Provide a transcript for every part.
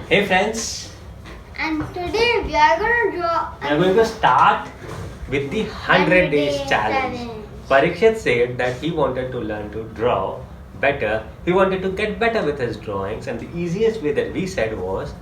Hey friends, And today we are going to draw. we are going to start with the 100 days challenge. Parikshit said that he wanted to learn to draw better. He wanted to get better with his drawings, and the easiest way that we said was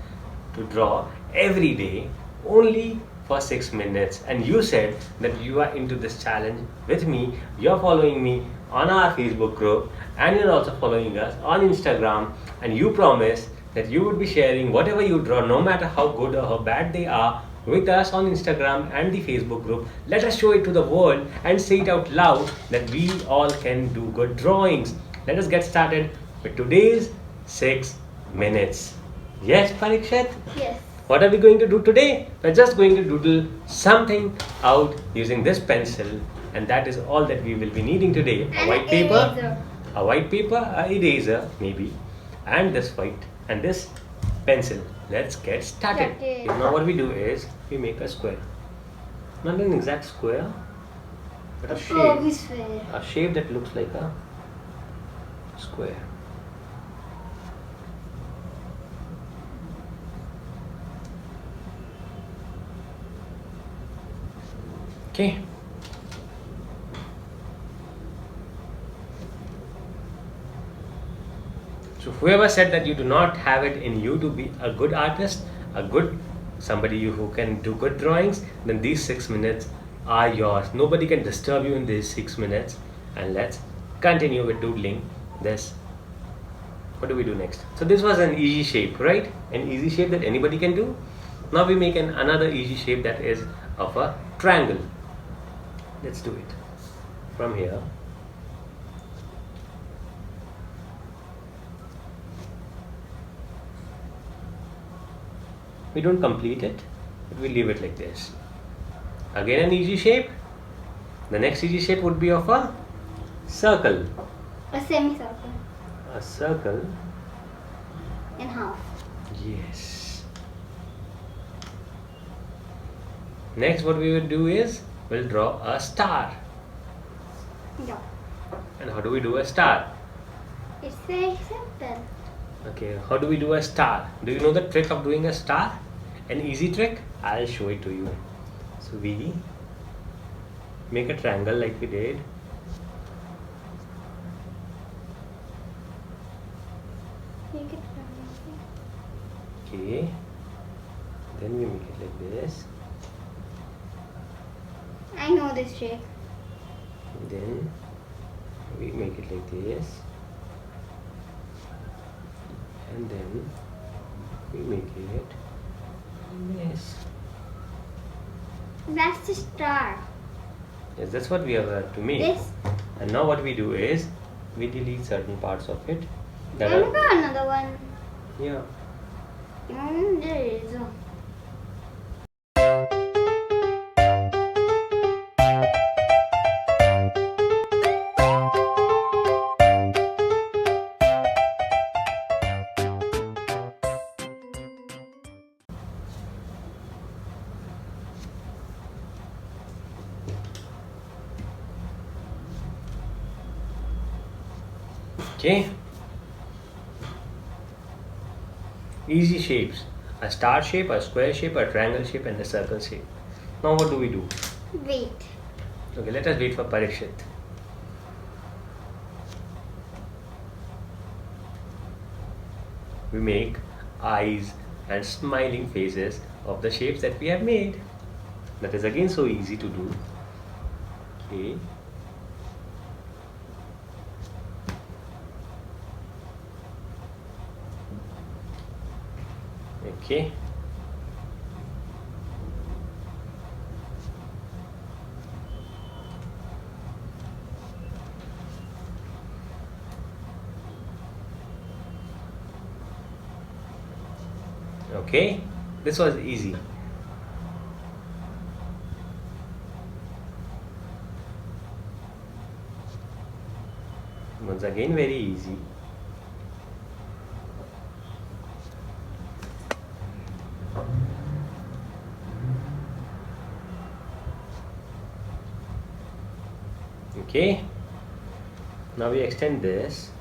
to draw every day only for 6 minutes. And you said that you are into this challenge with me. You're following me on our Facebook group, and you're also following us on Instagram, and you promised that you would be sharing whatever you draw, no matter how good or how bad they are, with us on Instagram and the Facebook group. Let us show it to the world and say it out loud that we all can do good drawings. Let us get started with today's 6 minutes. Yes, Parikshit? Yes. What are we going to do today? We're just going to doodle something out using this pencil, and that is all that we will be needing today. And A white paper, eraser. a white paper, a eraser maybe, and this white and this pencil. Let's get started. Okay. Now what we do is we make a square. Not an exact square, but a Curvy shape. sphere. A shape that looks like a square. Okay. So whoever said that you do not have it in you to be a good artist, a good somebody who can do good drawings, then these 6 minutes are yours. Nobody can disturb you in these 6 minutes. And let's continue with doodling this. What do we do next? So this was an easy shape, right? An easy shape that anybody can do. Now we make another easy shape that is of a triangle. Let's do it from here. We don't complete it, but we leave it like this. Again an easy shape. The next easy shape would be of a circle. A semicircle. A circle. In half. Yes. Next what we will do is we'll draw a star. Yeah. And how do we do a star? It's very simple. Okay, how do we do a star? Do you know the trick of doing a star? An easy trick? I'll show it to you. So we make a triangle like we did. Make it round. Okay. Then we make it like this. I know this trick. Then we make it like this. And then we make it like this. That's the star. Yes, that's what we have to make. This. And now what we do is we delete certain parts of it. That Let are, me got another one. yeah. There is a. Okay. Easy shapes. A star shape, a square shape, a triangle shape, and a circle shape. Now what do we do? Wait. Okay, let us wait for Parikshit. We make eyes and smiling faces of the shapes that we have made. That is again so easy to do. Okay. Okay. Okay, this was easy. Once again, very easy. Okay, now we extend this.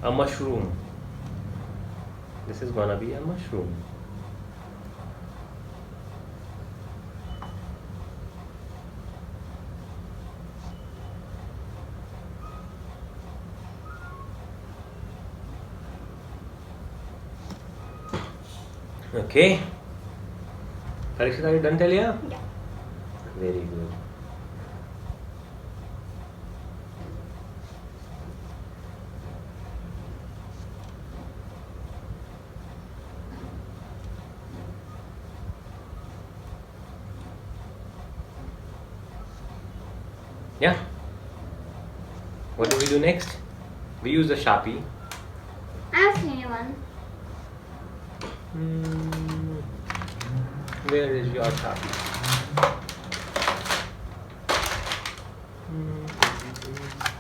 a mushroom. This is gonna be a mushroom. Okay. Parikshit, are you done, Talia? Yeah. Very good. Yeah. What do we do next? We use the Sharpie. I've seen one. Where is your Sharpie?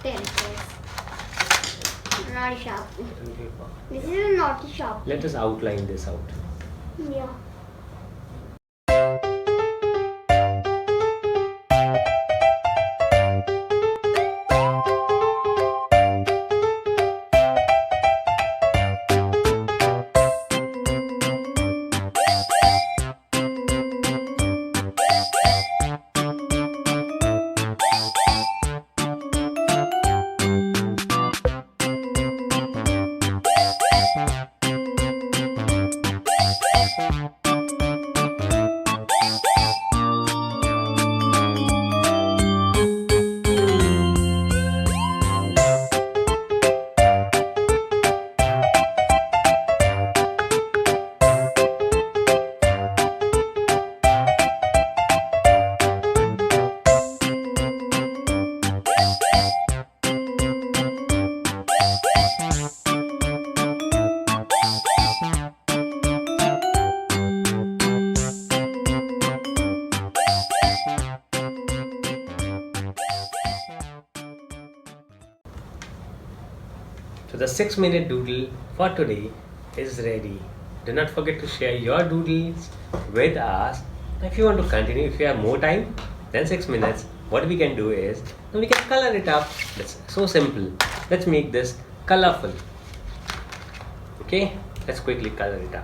There it is. Naughty shop. This is a naughty shop. Let us outline this out. Yeah. So the 6-minute doodle for today is ready. Do not forget to share your doodles with us. If you want to continue, if you have more time than 6 minutes, what we can do is we can color it up. It's so simple. Let's make this colorful. Okay, let's quickly color it up.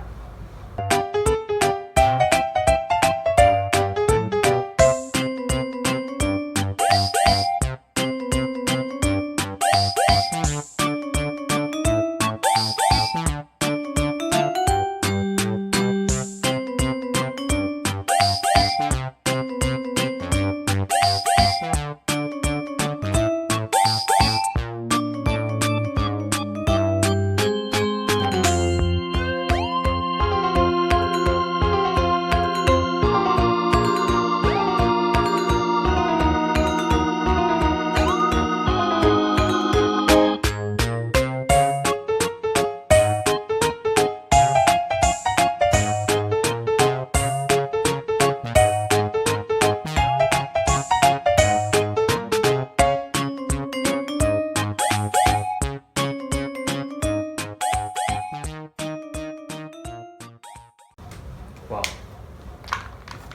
Wow.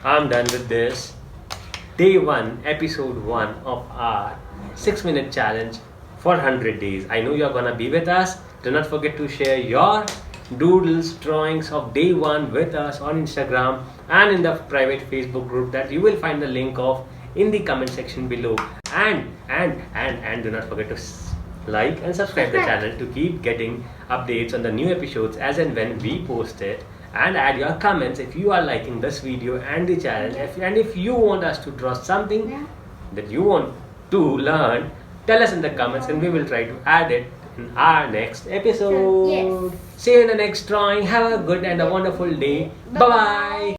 I'm done with this. Day 1, episode 1 of our 6-minute challenge for 100 days. I know you're gonna be with us. Do not forget to share your doodles, drawings of day 1 with us on Instagram and in the private Facebook group that you will find the link of in the comment section below. And do not forget to like and subscribe the channel to keep getting updates on the new episodes as and when we post it. And add your comments if you are liking this video and the challenge. And if you want us to draw something that you want to learn, tell us in the comments and we will try to add it in our next episode. Yes. See you in the next drawing. Have a good and a wonderful day. Bye bye.